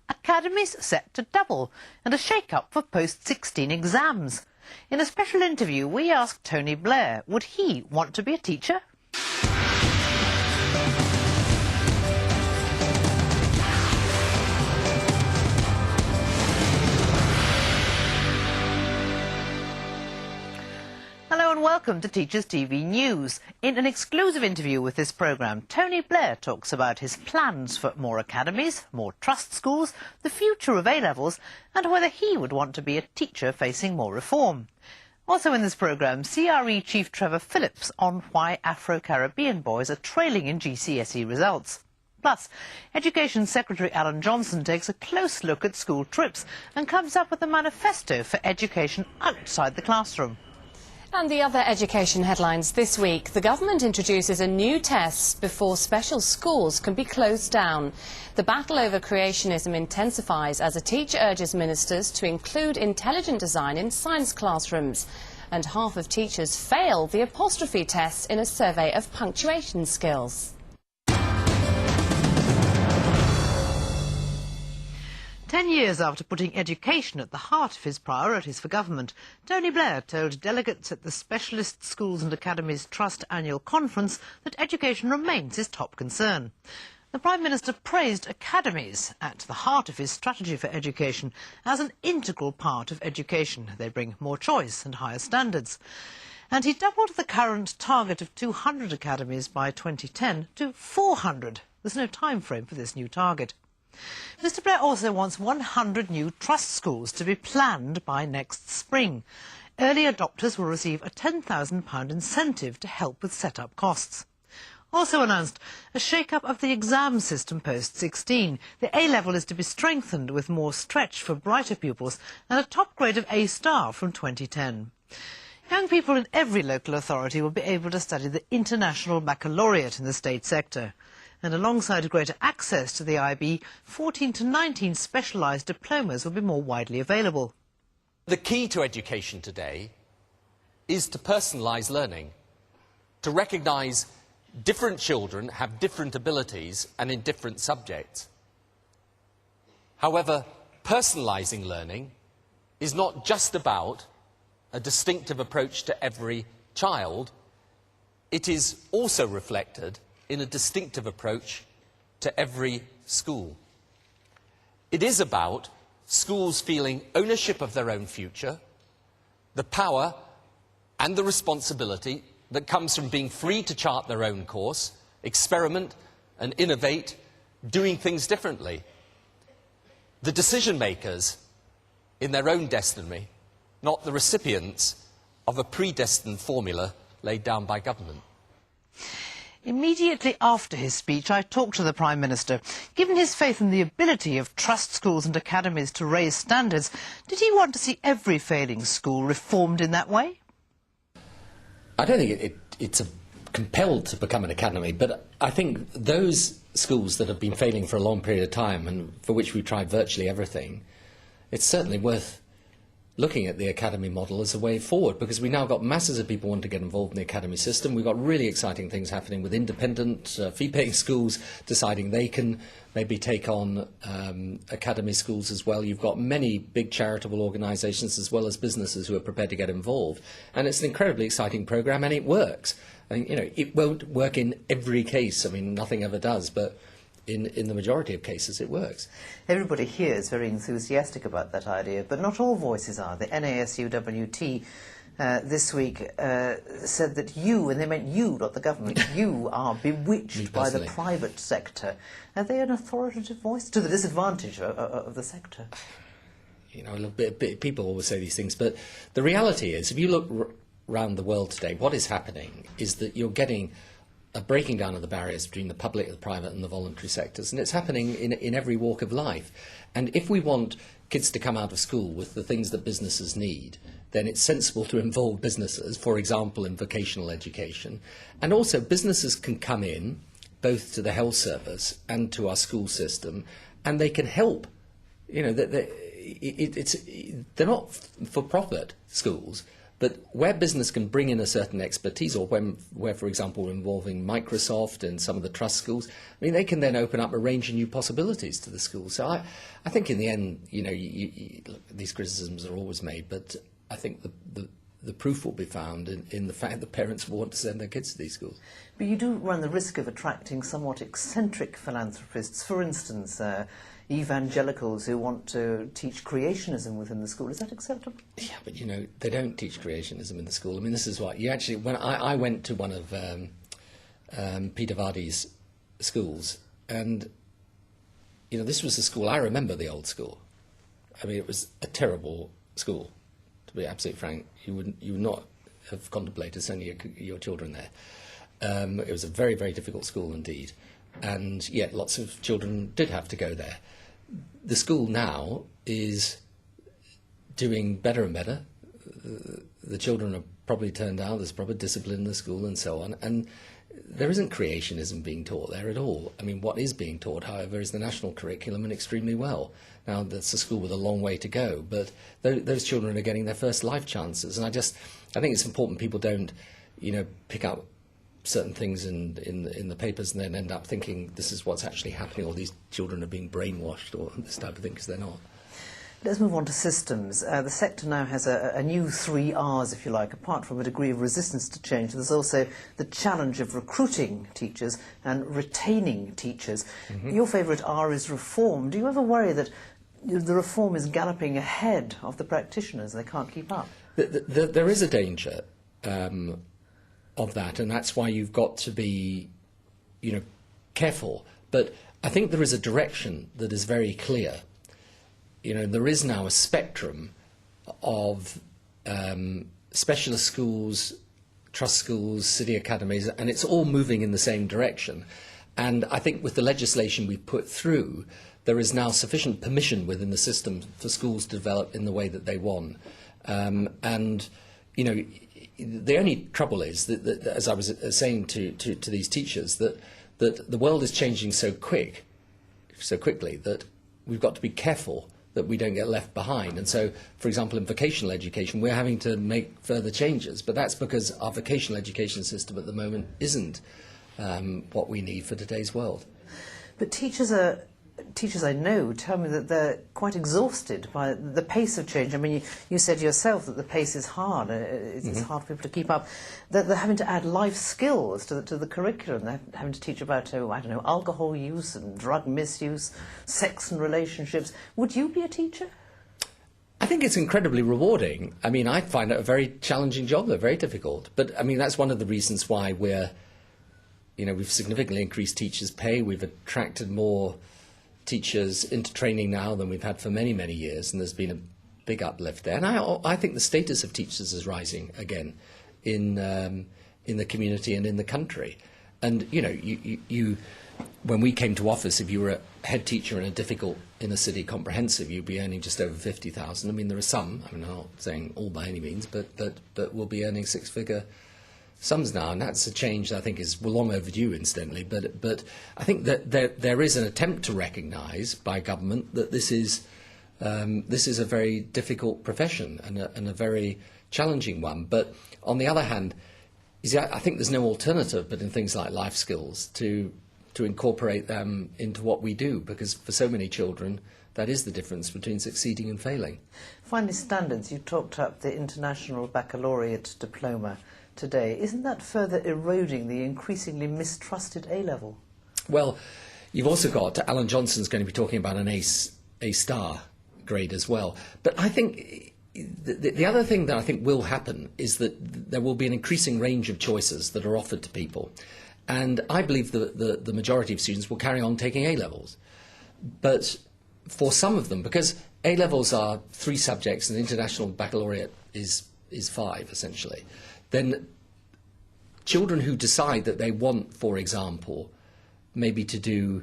academies set to double, and a shake-up for post-16 exams. In a special interview, we asked Tony Blair, would he want to be a teacher? Hello and welcome to Teachers TV News. In an exclusive interview with this programme, Tony Blair talks about his plans for more academies, more trust schools, the future of A-levels and whether he would want to be a teacher facing more reform. Also in this programme, CRE Chief Trevor Phillips on why Afro-Caribbean boys are trailing in GCSE results. Plus, Education Secretary Alan Johnson takes a close look at school trips and comes up with a manifesto for education outside the classroom. And the other education headlines this week. The government introduces a new test before special schools can be closed down. The battle over creationism intensifies as a teacher urges ministers to include intelligent design in science classrooms. And half of teachers fail the apostrophe test in a survey of punctuation skills. 10 years after putting education at the heart of his priorities for government, Tony Blair told delegates at the Specialist Schools and Academies Trust Annual Conference that education remains his top concern. The Prime Minister praised academies, at the heart of his strategy for education, as an integral part of education. They bring more choice and higher standards. And he doubled the current target of 200 academies by 2010 to 400. There's no time frame for this new target. Mr Blair also wants 100 new trust schools to be planned by next spring. Early adopters will receive a £10,000 incentive to help with set-up costs. Also announced, a shake-up of the exam system post-16. The A-level is to be strengthened with more stretch for brighter pupils and a top grade of A-star from 2010. Young people in every local authority will be able to study the International Baccalaureate in the state sector. And alongside greater access to the IB, 14 to 19 specialised diplomas will be more widely available. The key to education today is to personalise learning, to recognise different children have different abilities and in different subjects. However, personalising learning is not just about a distinctive approach to every child, it is also reflected in a distinctive approach to every school. It is about schools feeling ownership of their own future, the power and the responsibility that comes from being free to chart their own course, experiment and innovate, doing things differently. The decision makers in their own destiny, not the recipients of a predestined formula laid down by government. Immediately after his speech, I talked to the Prime Minister. Given his faith in the ability of trust schools and academies to raise standards, did he want to see every failing school reformed in that way? I don't think it's compelled to become an academy, but I think those schools that have been failing for a long period of time and for which we've tried virtually everything, it's certainly worth looking at the academy model as a way forward, because we now got masses of people wanting to get involved in the academy system. We've got really exciting things happening with independent fee-paying schools deciding they can maybe take on academy schools as well. You've got many big charitable organisations as well as businesses who are prepared to get involved. And it's an incredibly exciting programme, and it works. I mean, you know, it won't work in every case. I mean, nothing ever does, but in the majority of cases it works. Everybody here is very enthusiastic about that idea, but not all voices are. The NASUWT this week said that you, and they meant you, not the government, you are bewitched by the private sector. Are they an authoritative voice to the disadvantage of the sector? You know, people always say these things, but the reality is, if you look around the world today, what is happening is that you're getting a breaking down of the barriers between the public, the private and the voluntary sectors, and it's happening in every walk of life. And if we want kids to come out of school with the things that businesses need, then it's sensible to involve businesses, for example in vocational education. And also businesses can come in both to the health service and to our school system, and they can help. You know, they're not for-profit schools, But where business can bring in a certain expertise, or where, for example, involving Microsoft and some of the trust schools, I mean, they can then open up a range of new possibilities to the schools. So I think in the end, look, these criticisms are always made, but I think the proof will be found in the fact that parents will want to send their kids to these schools. But you do run the risk of attracting somewhat eccentric philanthropists, for instance, evangelicals who want to teach creationism within the school. Is that acceptable? Yeah, but they don't teach creationism in the school. I mean, this is what you actually, when I went to one of Peter Vardy's schools, and this was the school, I remember the old school. I mean, it was a terrible school, to be absolutely frank. You would not have contemplated sending your children there. It was a very, very difficult school indeed, and yet lots of children did have to go there. The school now is doing better and better. The children are probably turned out, there's proper discipline in the school and so on, and there isn't creationism being taught there at all. I mean, what is being taught, however, is the national curriculum, and extremely well. Now, that's a school with a long way to go, but those children are getting their first life chances, and I think it's important people don't, pick up certain things in the papers and then end up thinking this is what's actually happening, or these children are being brainwashed, or this type of thing, because they're not. Let's move on to systems. The sector now has a new 3 Rs, if you like. Apart from a degree of resistance to change, there's also the challenge of recruiting teachers and retaining teachers. Your favourite R is reform. Do you ever worry that the reform is galloping ahead of the practitioners? They can't keep up. There is a danger of that, and that's why you've got to be, careful. But I think there is a direction that is very clear. There is now a spectrum of specialist schools, trust schools, city academies, and it's all moving in the same direction. And I think with the legislation we've put through, there is now sufficient permission within the system for schools to develop in the way that they want. The only trouble is that as I was saying to these teachers, that the world is changing so quickly that we've got to be careful that we don't get left behind. And so, for example, in vocational education, we're having to make further changes, but that's because our vocational education system at the moment isn't what we need for today's world. But teachers I know tell me that they're quite exhausted by the pace of change. I mean, you said yourself that the pace is hard. It's hard for people to keep up. They're having to add life skills to the curriculum. They're having to teach about, alcohol use and drug misuse, sex and relationships. Would you be a teacher? I think it's incredibly rewarding. I mean, I find it a very challenging job. They're very difficult. But, I mean, that's one of the reasons why we've significantly increased teachers' pay. We've attracted more teachers into training now than we've had for many, many years, and there's been a big uplift there. And I think the status of teachers is rising again in the community and in the country. And you when we came to office, if you were a head teacher in a difficult inner city comprehensive, you'd be earning just over 50,000. I mean, there are some. I mean, I'm not saying all by any means, but we'll be earning 6-figure sums now, and that's a change that I think is long overdue, incidentally. But I think that there is an attempt to recognise by government that this is a very difficult profession and a very challenging one. But on the other hand, I think there's no alternative but in things like life skills to incorporate them into what we do, because for so many children that is the difference between succeeding and failing. Finally, standards. You talked up the International Baccalaureate diploma today. Isn't that further eroding the increasingly mistrusted A-level? Well, you've also got, Alan Johnson's going to be talking about an A-star grade as well. But I think the other thing that I think will happen is that there will be an increasing range of choices that are offered to people. And I believe the majority of students will carry on taking A-levels. But for some of them, because A-levels are 3 subjects and the International Baccalaureate is 5, essentially, then children who decide that they want, for example, maybe to do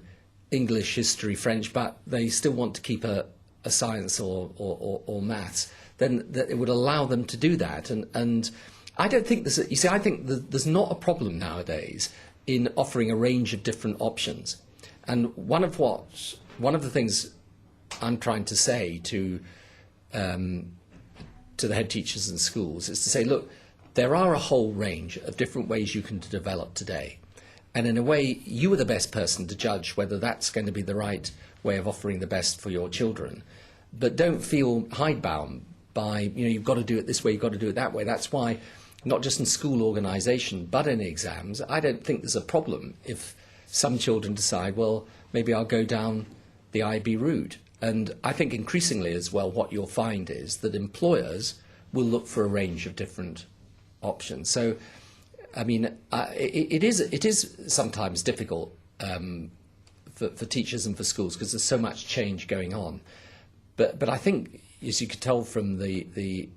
English, history, French, but they still want to keep a science or maths, then that it would allow them to do that. And I don't think I think there's not a problem nowadays in offering a range of different options. And one of the things I'm trying to say to to the head teachers in schools is to say, look, there are a whole range of different ways you can develop today. And in a way, you are the best person to judge whether that's going to be the right way of offering the best for your children. But don't feel hidebound by, you've got to do it this way, you've got to do it that way. That's why, not just in school organisation, but in exams, I don't think there's a problem if some children decide, well, maybe I'll go down the IB route. And I think increasingly as well, what you'll find is that employers will look for a range of different options. So, I mean, it is sometimes difficult for teachers and for schools because there's so much change going on. But I think, as you could tell from the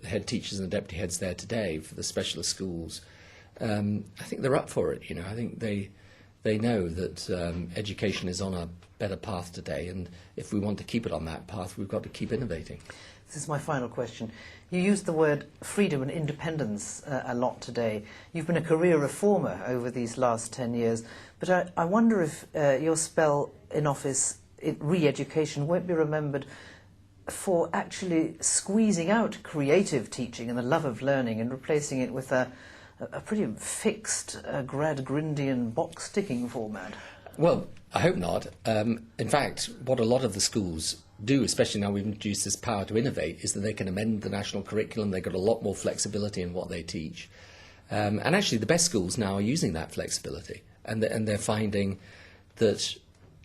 head teachers and the deputy heads there today for the specialist schools, I think they're up for it. I think they know that education is on a better path today, and if we want to keep it on that path, we've got to keep innovating. This is my final question. You used the word freedom and independence a lot today. You've been a career reformer over these last 10 years, but I wonder if your spell in office, re-education, won't be remembered for actually squeezing out creative teaching and the love of learning and replacing it with a pretty fixed Gradgrindian box-ticking format. Well, I hope not. In fact, what a lot of the schools do, especially now we've introduced this power to innovate, is that they can amend the national curriculum. They've got a lot more flexibility in what they teach. And actually the best schools now are using that flexibility. And they're finding that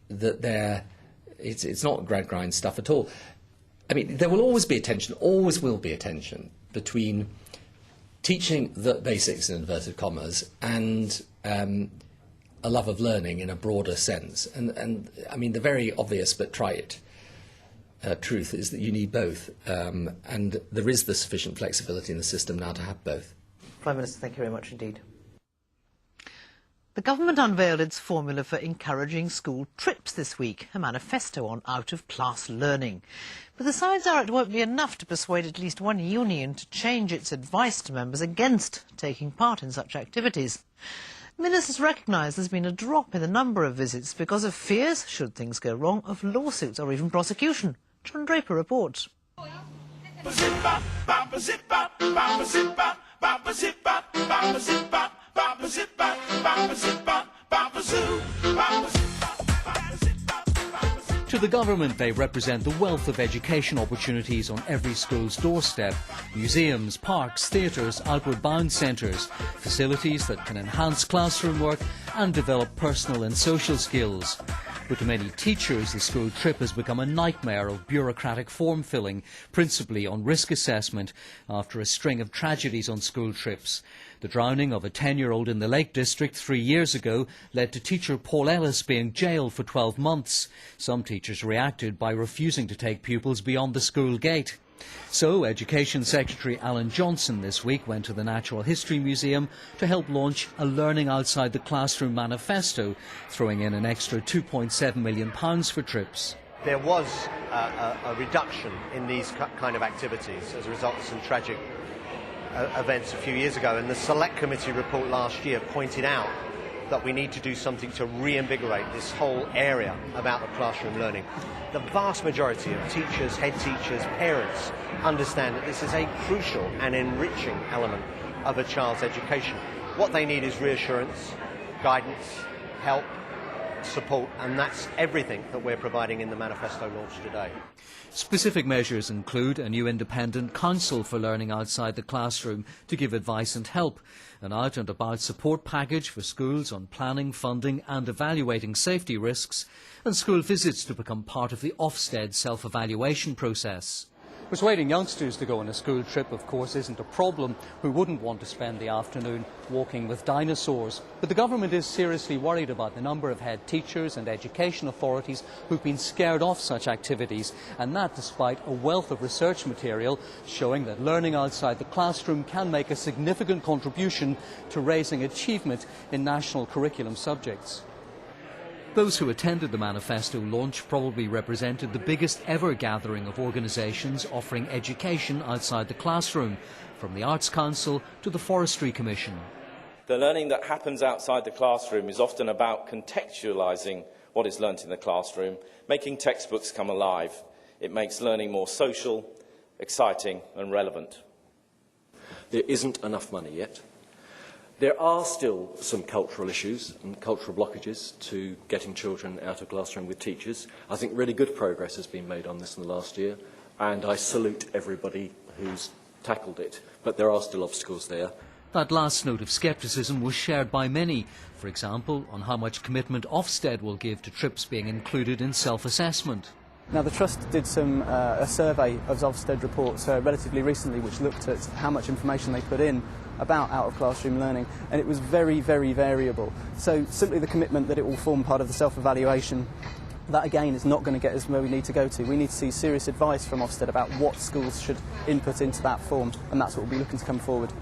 it's not Gradgrind stuff at all. I mean, there will always be a tension, always will be a tension between teaching the basics, in inverted commas, and a love of learning in a broader sense. And I mean, the very obvious but trite truth is that you need both. And there is the sufficient flexibility in the system now to have both. Prime Minister, thank you very much indeed. The government unveiled its formula for encouraging school trips this week, a manifesto on out-of-class learning. But the signs are it won't be enough to persuade at least one union to change its advice to members against taking part in such activities. Ministers recognise there's been a drop in the number of visits because of fears, should things go wrong, of lawsuits or even prosecution. John Draper reports. To the government, they represent the wealth of education opportunities on every school's doorstep. Museums, parks, theatres, outward bound centres, facilities that can enhance classroom work and develop personal and social skills. But to many teachers, the school trip has become a nightmare of bureaucratic form filling, principally on risk assessment, after a string of tragedies on school trips. The drowning of a 10-year-old in the Lake District 3 years ago led to teacher Paul Ellis being jailed for 12 months. Some teachers reacted by refusing to take pupils beyond the school gate. So Education Secretary Alan Johnson this week went to the Natural History Museum to help launch a Learning Outside the Classroom manifesto, throwing in an extra £2.7 million for trips. There was a reduction in these kind of activities as a result of some tragic events a few years ago, and the Select Committee report last year pointed out that we need to do something to reinvigorate this whole area about the classroom learning. The vast majority of teachers, head teachers, parents understand that this is a crucial and enriching element of a child's education. What they need is reassurance, guidance, help, support, and that's everything that we're providing in the manifesto launched today. Specific measures include a new independent council for learning outside the classroom to give advice and help, an out and about support package for schools on planning, funding and evaluating safety risks, and school visits to become part of the Ofsted self-evaluation process. Persuading youngsters to go on a school trip, of course, isn't a problem. Who wouldn't want to spend the afternoon walking with dinosaurs? But the government is seriously worried about the number of head teachers and education authorities who've been scared off such activities, and that despite a wealth of research material showing that learning outside the classroom can make a significant contribution to raising achievement in national curriculum subjects. Those who attended the manifesto launch probably represented the biggest ever gathering of organisations offering education outside the classroom, from the Arts Council to the Forestry Commission. The learning that happens outside the classroom is often about contextualising what is learnt in the classroom, making textbooks come alive. It makes learning more social, exciting and relevant. There isn't enough money yet. There are still some cultural issues and cultural blockages to getting children out of classroom with teachers. I think really good progress has been made on this in the last year, and I salute everybody who's tackled it. But there are still obstacles there. That last note of scepticism was shared by many, for example, on how much commitment Ofsted will give to trips being included in self-assessment. Now, the Trust did a survey of Ofsted reports relatively recently, which looked at how much information they put in about out-of-classroom learning, and it was very, very variable. So simply the commitment that it will form part of the self-evaluation, that again is not going to get us where we need to go to. We need to see serious advice from Ofsted about what schools should input into that form, and that's what we'll be looking to come forward.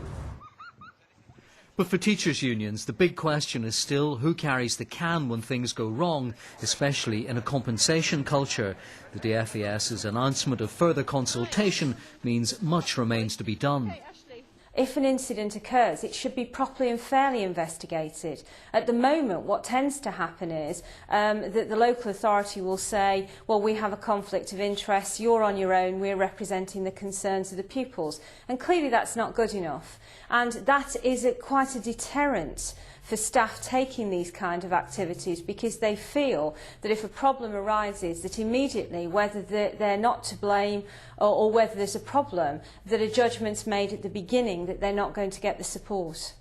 But for teachers' unions, the big question is still who carries the can when things go wrong, especially in a compensation culture. The DFES's announcement of further consultation means much remains to be done. If an incident occurs, it should be properly and fairly investigated. At the moment, what tends to happen is that the local authority will say, well, we have a conflict of interest, you're on your own, we're representing the concerns of the pupils. And clearly that's not good enough. And that is quite a deterrent for staff taking these kind of activities, because they feel that if a problem arises, that immediately, whether they're not to blame or whether there's a problem, that a judgment's made at the beginning that they're not going to get the support.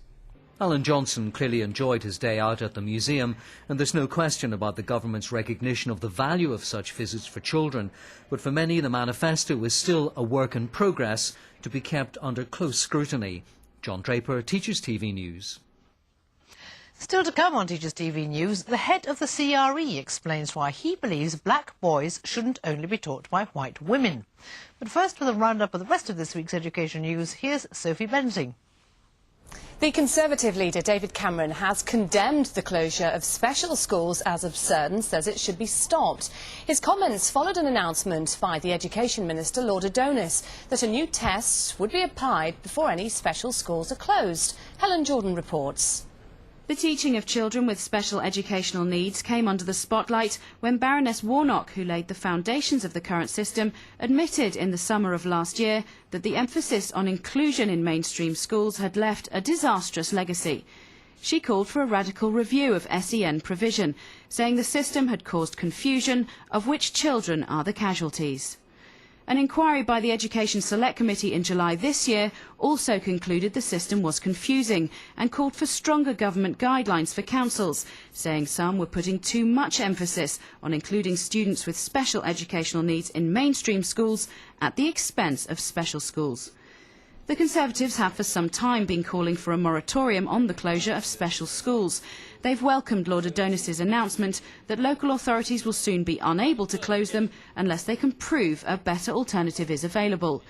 Alan Johnson clearly enjoyed his day out at the museum, and there's no question about the government's recognition of the value of such visits for children. But for many, the manifesto is still a work in progress to be kept under close scrutiny. John Draper, Teachers TV News. Still to come on Teachers TV News, the head of the CRE explains why he believes black boys shouldn't only be taught by white women. But first, with a roundup of the rest of this week's education news, here's Sophie Benting. The Conservative leader David Cameron has condemned the closure of special schools as absurd and says it should be stopped. His comments followed an announcement by the Education Minister, Lord Adonis, that a new test would be applied before any special schools are closed. Helen Jordan reports. The teaching of children with special educational needs came under the spotlight when Baroness Warnock, who laid the foundations of the current system, admitted in the summer of last year that the emphasis on inclusion in mainstream schools had left a disastrous legacy. She called for a radical review of SEN provision, saying the system had caused confusion, of which children are the casualties. An inquiry by the Education Select Committee in July this year also concluded the system was confusing and called for stronger government guidelines for councils, saying some were putting too much emphasis on including students with special educational needs in mainstream schools at the expense of special schools. The Conservatives have for some time been calling for a moratorium on the closure of special schools. They've welcomed Lord Adonis's announcement that local authorities will soon be unable to close them unless they can prove a better alternative is available.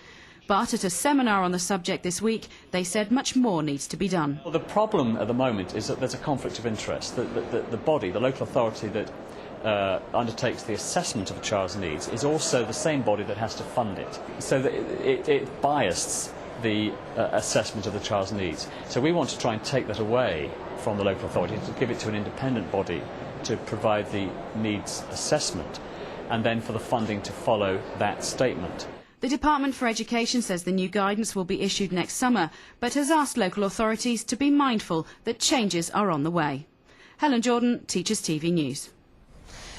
But at a seminar on the subject this week, they said much more needs to be done. Well, the problem at the moment is that there's a conflict of interest. The body, the local authority that undertakes the assessment of a child's needs is also the same body that has to fund it. So that it biases the assessment of the child's needs. So we want to try and take that away from the local authority, to give it to an independent body to provide the needs assessment, and then for the funding to follow that statement. The Department for Education says the new guidance will be issued next summer, but has asked local authorities to be mindful that changes are on the way. Helen Jordan, Teachers TV News.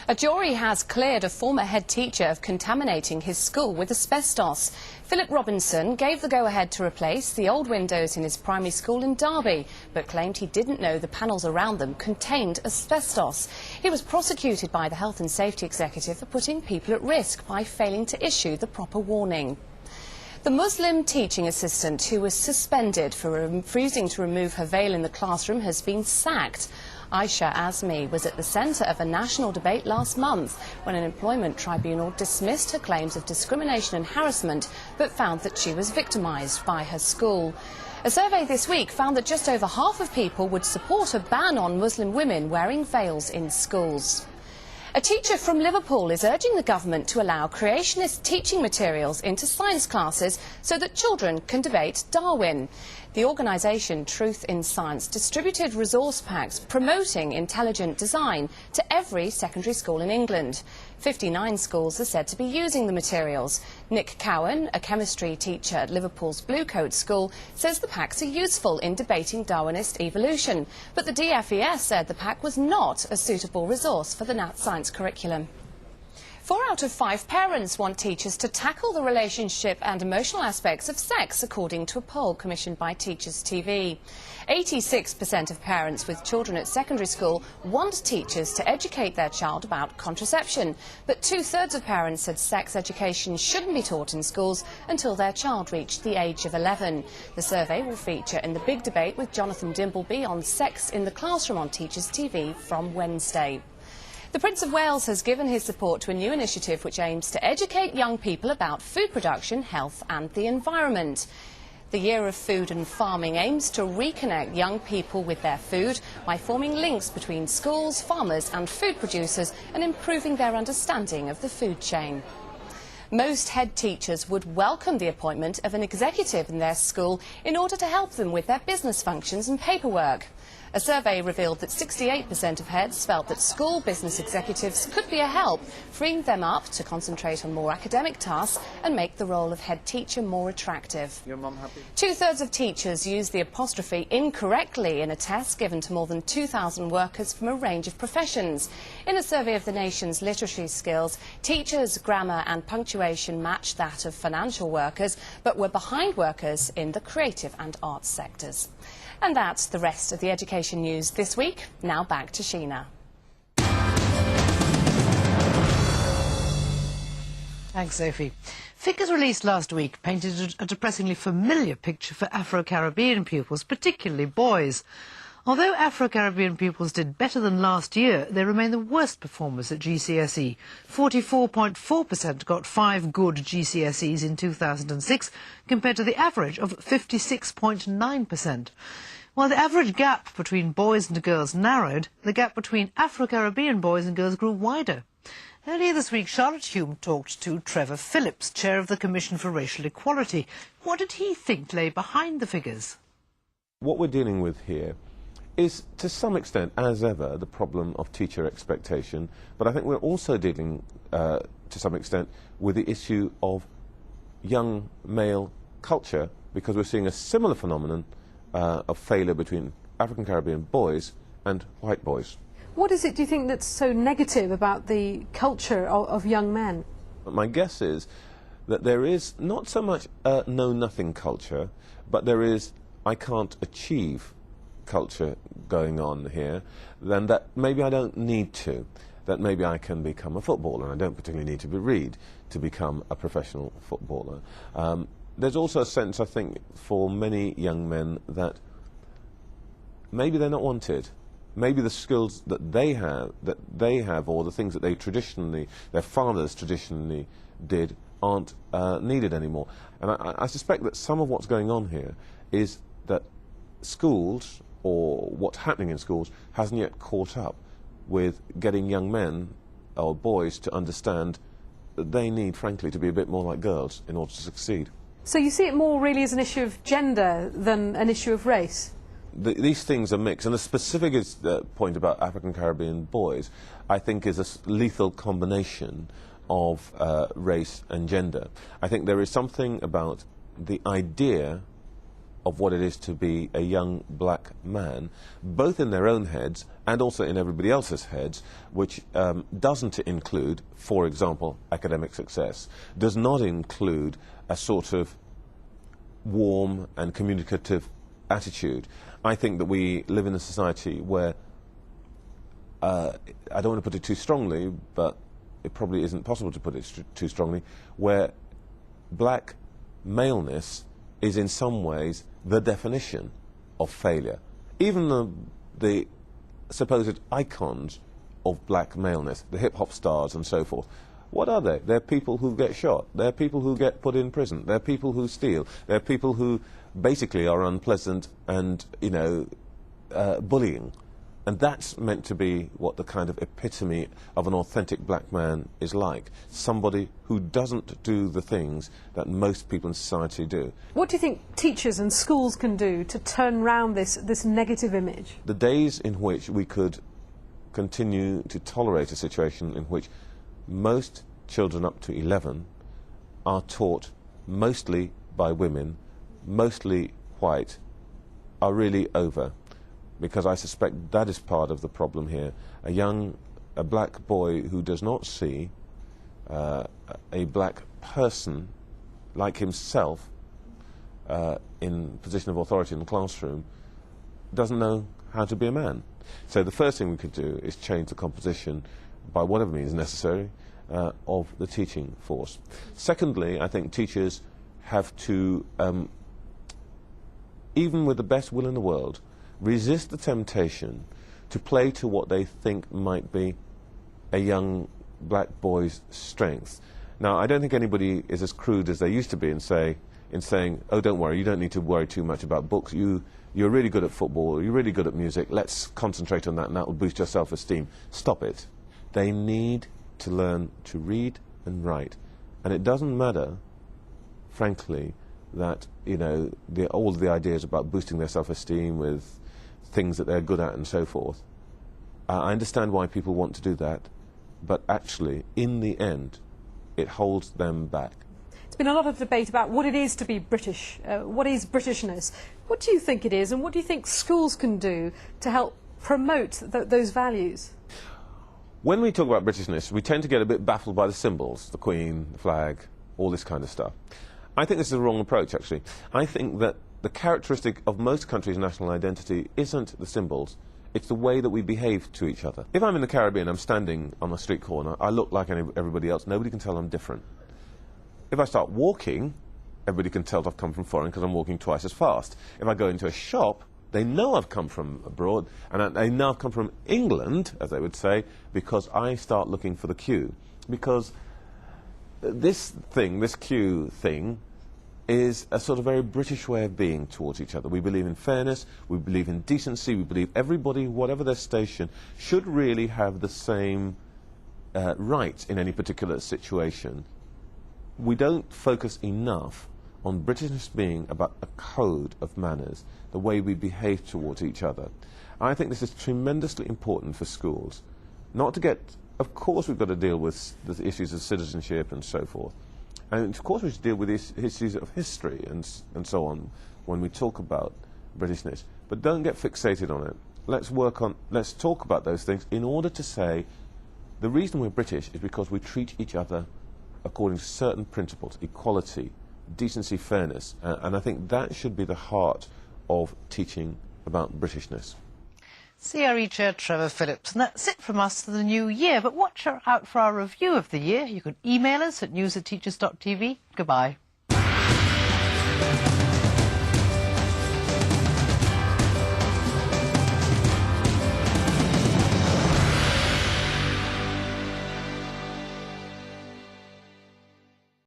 A jury has cleared a former head teacher of contaminating his school with asbestos. Philip Robinson gave the go-ahead to replace the old windows in his primary school in Derby, but claimed he didn't know the panels around them contained asbestos. He was prosecuted by the Health and Safety Executive for putting people at risk by failing to issue the proper warning. The Muslim teaching assistant who was suspended for refusing to remove her veil in the classroom has been sacked. Aisha Azmi was at the centre of a national debate last month when an employment tribunal dismissed her claims of discrimination and harassment, but found that she was victimised by her school. A survey this week found that just over half of people would support a ban on Muslim women wearing veils in schools. A teacher from Liverpool is urging the government to allow creationist teaching materials into science classes so that children can debate Darwin. The organisation Truth in Science distributed resource packs promoting intelligent design to every secondary school in England. 59 schools are said to be using the materials. Nick Cowan, a chemistry teacher at Liverpool's Bluecoat School, says the packs are useful in debating Darwinist evolution. But the DFES said the pack was not a suitable resource for the Nat Science curriculum. 4 out of 5 parents want teachers to tackle the relationship and emotional aspects of sex, according to a poll commissioned by Teachers TV. 86% of parents with children at secondary school want teachers to educate their child about contraception, but 2/3 of parents said sex education shouldn't be taught in schools until their child reached the age of 11. The survey will feature in the big debate with Jonathan Dimbleby on sex in the classroom on Teachers TV from Wednesday. The Prince of Wales has given his support to a new initiative which aims to educate young people about food production, health and the environment. The Year of Food and Farming aims to reconnect young people with their food by forming links between schools, farmers and food producers and improving their understanding of the food chain. Most head teachers would welcome the appointment of an executive in their school in order to help them with their business functions and paperwork. A survey revealed that 68% of heads felt that school business executives could be a help, freeing them up to concentrate on more academic tasks and make the role of head teacher more attractive. Your mum happy? 2/3 of teachers used the apostrophe incorrectly in a test given to more than 2,000 workers from a range of professions. In a survey of the nation's literary skills, teachers' grammar and punctuation matched that of financial workers, but were behind workers in the creative and arts sectors. And that's the rest of the education news this week. Now back to Sheena. Thanks, Sophie. Figures released last week painted a depressingly familiar picture for Afro-Caribbean pupils, particularly boys. Although Afro-Caribbean pupils did better than last year, they remain the worst performers at GCSE. 44.4% got 5 good GCSEs in 2006, compared to the average of 56.9%. While the average gap between boys and girls narrowed, the gap between Afro-Caribbean boys and girls grew wider. Earlier this week, Charlotte Hume talked to Trevor Phillips, chair of the Commission for Racial Equality. What did he think lay behind the figures? What we're dealing with here is, to some extent, as ever, the problem of teacher expectation, but I think we're also dealing, to some extent, with the issue of young male culture, because we're seeing a similar phenomenon of failure between African Caribbean boys and white boys. What is it, do you think, that's so negative about the culture of young men? My guess is that there is not so much a know-nothing culture, but there is I can't achieve culture going on here, then that maybe I don't need to, that maybe I can become a footballer, and I don't particularly need to read to become a professional footballer. There's also a sense, I think, for many young men that maybe they're not wanted. Maybe the skills that they have, or the things that they traditionally, their fathers traditionally did, aren't needed anymore. And I suspect that some of what's going on here is that schools, or what's happening in schools, hasn't yet caught up with getting young men or boys to understand that they need, frankly, to be a bit more like girls in order to succeed. So you see it more really as an issue of gender than an issue of race? These things are mixed, and the specific point about African Caribbean boys, I think, is a lethal combination of race and gender. I think there is something about the idea of what it is to be a young black man, both in their own heads and also in everybody else's heads, which doesn't include, for example, academic success, does not include a sort of warm and communicative attitude. I think that we live in a society where, I don't want to put it too strongly, but it probably isn't possible to put it too strongly, where black maleness is in some ways the definition of failure. Even the supposed icons of black maleness, the hip-hop stars and so forth, what are they? They're people who get shot, they're people who get put in prison, they're people who steal, they're people who basically are unpleasant and, you know, bullying. And that's meant to be what the kind of epitome of an authentic black man is like. Somebody who doesn't do the things that most people in society do. What do you think teachers and schools can do to turn round this negative image? The days in which we could continue to tolerate a situation in which most children up to 11 are taught mostly by women, mostly white, are really over. Because I suspect that is part of the problem here. A black boy who does not see a black person like himself in position of authority in the classroom doesn't know how to be a man. So the first thing we could do is change the composition, by whatever means necessary, of the teaching force. Secondly, I think teachers have to, even with the best will in the world, resist the temptation to play to what they think might be a young black boy's strengths. Now, I don't think anybody is as crude as they used to be in saying, oh, don't worry, you don't need to worry too much about books. You're really good at football, you're really good at music, let's concentrate on that and that will boost your self-esteem. Stop it. They need to learn to read and write. And it doesn't matter, frankly, that, you know, all of the ideas about boosting their self-esteem with things that they're good at and so forth. I understand why people want to do that, but actually, in the end, it holds them back. There's been a lot of debate about what it is to be British, what is Britishness. What do you think it is, and what do you think schools can do to help promote those values? When we talk about Britishness, we tend to get a bit baffled by the symbols, the Queen, the flag, all this kind of stuff. I think this is a wrong approach, actually. I think that the characteristic of most countries' national identity isn't the symbols, it's the way that we behave to each other. If I'm in the Caribbean, I'm standing on a street corner, I look like everybody else, nobody can tell I'm different. If I start walking, everybody can tell I've come from foreign because I'm walking twice as fast. If I go into a shop, they know I've come from abroad, and they know I've come from England, as they would say, because I start looking for the queue. Because this queue thing, is a sort of very British way of being towards each other. We believe in fairness, we believe in decency, we believe everybody, whatever their station, should really have the same rights in any particular situation. We don't focus enough on Britishness being about a code of manners, the way we behave towards each other. I think this is tremendously important for schools. Not to get, of course we've got to deal with the issues of citizenship and so forth. And of course we should deal with these issues of history and so on when we talk about Britishness. But don't get fixated on it. Let's talk about those things in order to say the reason we're British is because we treat each other according to certain principles, equality, decency, fairness. And I think that should be the heart of teaching about Britishness. CRE Chair Trevor Phillips. And that's it from us for the new year. But watch out for our review of the year. You can email us at news@teachers.tv. Goodbye.